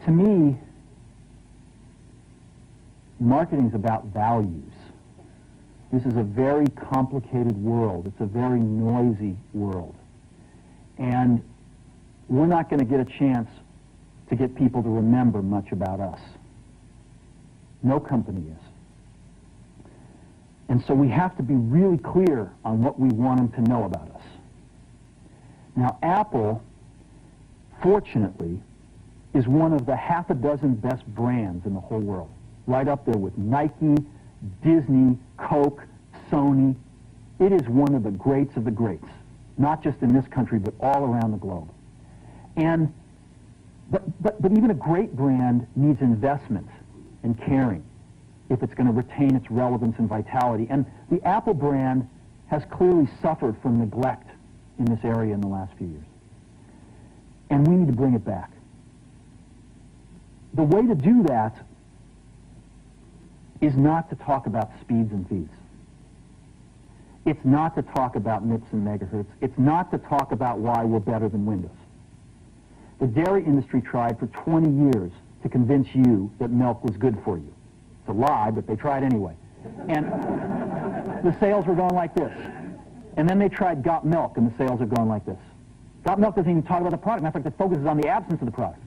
To me, marketing is about values. This is a very complicated world. It's a very noisy world. And we're not going to get a chance to get people to remember much about us. No company is. And so we have to be really clear on what we want them to know about us. Now, Apple, fortunately, is one of the half a dozen best brands in the whole world. Right up there with Nike, Disney, Coke, Sony. It is one of the greats of the greats, not just in this country, but all around the globe. And, but even a great brand needs investment and caring if it's going to retain its relevance and vitality. And the Apple brand has clearly suffered from neglect in this area in the last few years. And we need to bring it back. The way to do that is not to talk about speeds and feeds. It's not to talk about MIPS and megahertz. It's not to talk about why we're better than Windows. The dairy industry tried for 20 years to convince you that milk was good for you. It's a lie, but they tried anyway. And the sales were going like this. And then they tried Got Milk, and the sales are going like this. Got Milk doesn't even talk about the product. Matter of fact, it focuses on the absence of the product.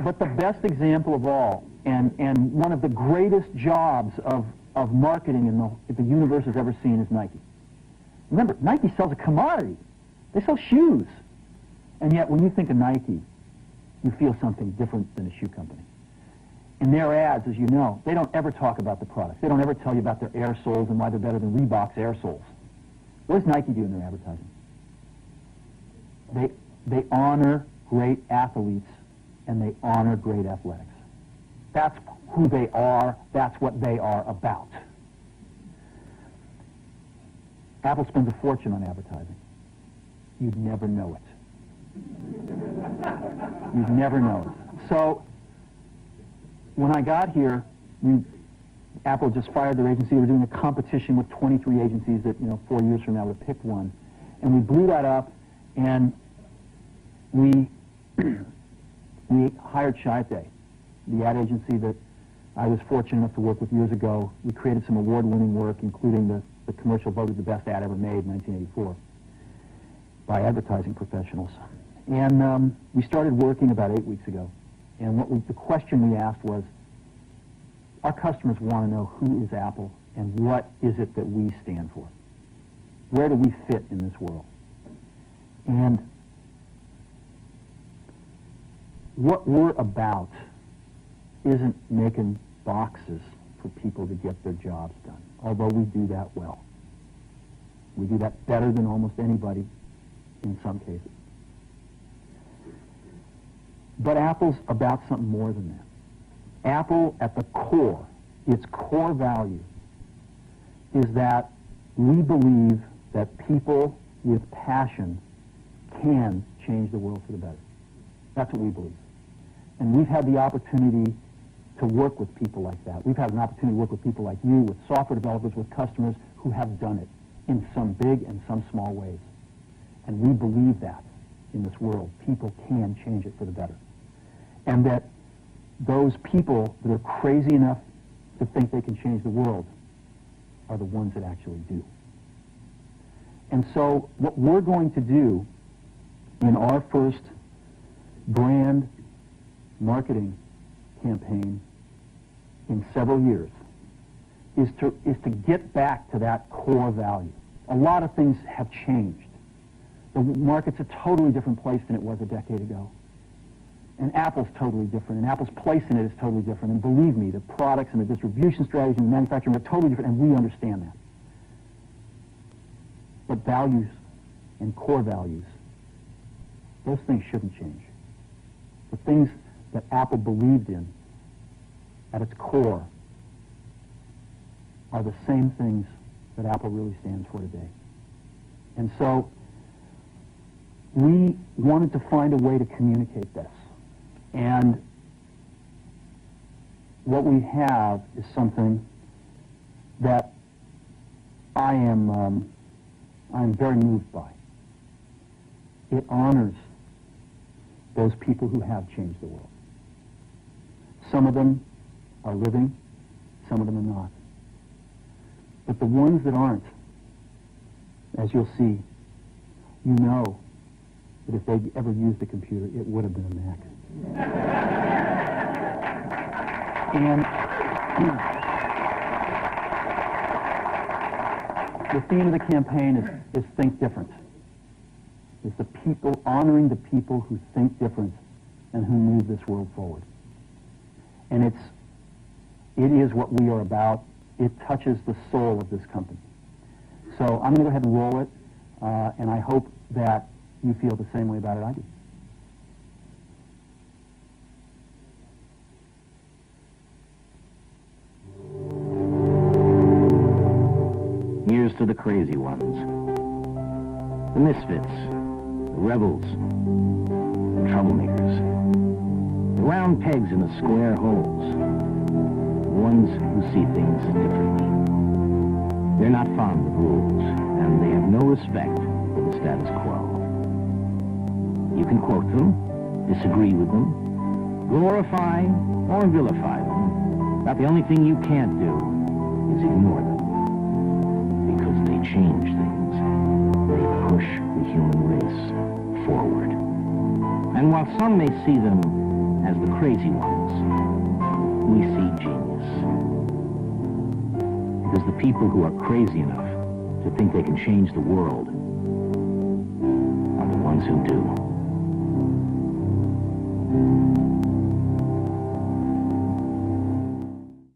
But the best example of all, and one of the greatest jobs of marketing the universe has ever seen is Nike. Remember, Nike sells a commodity. They sell shoes. And yet, when you think of Nike, you feel something different than a shoe company. In their ads, as you know, they don't ever talk about the product. They don't ever tell you about their air soles and why they're better than Reebok's air soles. What does Nike do in their advertising? They honor great athletes and they honor great athletics. That's who they are. That's what they are about. Apple spends a fortune on advertising. You'd never know it. You'd never know it. So, when I got here, Apple just fired their agency. We were doing a competition with 23 agencies that, 4 years from now would pick one. And we blew that up, and we hired Shiate, the ad agency that I was fortunate enough to work with years ago. We created some award-winning work, including the commercial voted the best ad ever made in 1984 by advertising professionals. And we started working about 8 weeks ago. And the question we asked was, our customers want to know who is Apple and what is it that we stand for? Where do we fit in this world? And what we're about isn't making boxes for people to get their jobs done, although we do that well. We do that better than almost anybody in some cases. But Apple's about something more than that. Apple, at the core, its core value, is that we believe that people with passion can change the world for the better. That's what we believe. And we've had the opportunity to work with people like that. We've had an opportunity to work with people like you, with software developers, with customers who have done it in some big and some small ways. And we believe that in this world, people can change it for the better. And that those people that are crazy enough to think they can change the world are the ones that actually do. And so what we're going to do in our first brand marketing campaign in several years is to get back to that core value. A lot of things have changed. The market's a totally different place than it was a decade ago. And Apple's totally different, and Apple's place in it is totally different. And believe me, the products and the distribution strategy and the manufacturing are totally different, and we understand that. But values and core values, those things shouldn't change. The things that Apple believed in at its core are the same things that Apple really stands for today. And so we wanted to find a way to communicate this. And what we have is something that I'm very moved by. It honors those people who have changed the world. Some of them are living, some of them are not. But the ones that aren't, as you'll see, you know that if they'd ever used a computer, it would have been a Mac. And the theme of the campaign is Think Different. It's the people, honoring the people who think different and who move this world forward. And it is what we are about. It touches the soul of this company. So I'm going to go ahead and roll it, and I hope that you feel the same way about it I do. Here's to the crazy ones, the misfits, the rebels, the troublemakers, the round pegs in the square holes, the ones who see things differently. They're not fond of rules, and they have no respect for the status quo. You can quote them, disagree with them, glorify or vilify them, but the only thing you can't do is ignore them. Because they change things. They push the human race forward. And while some may see them as the crazy ones, we see genius. Because the people who are crazy enough to think they can change the world are the ones who do.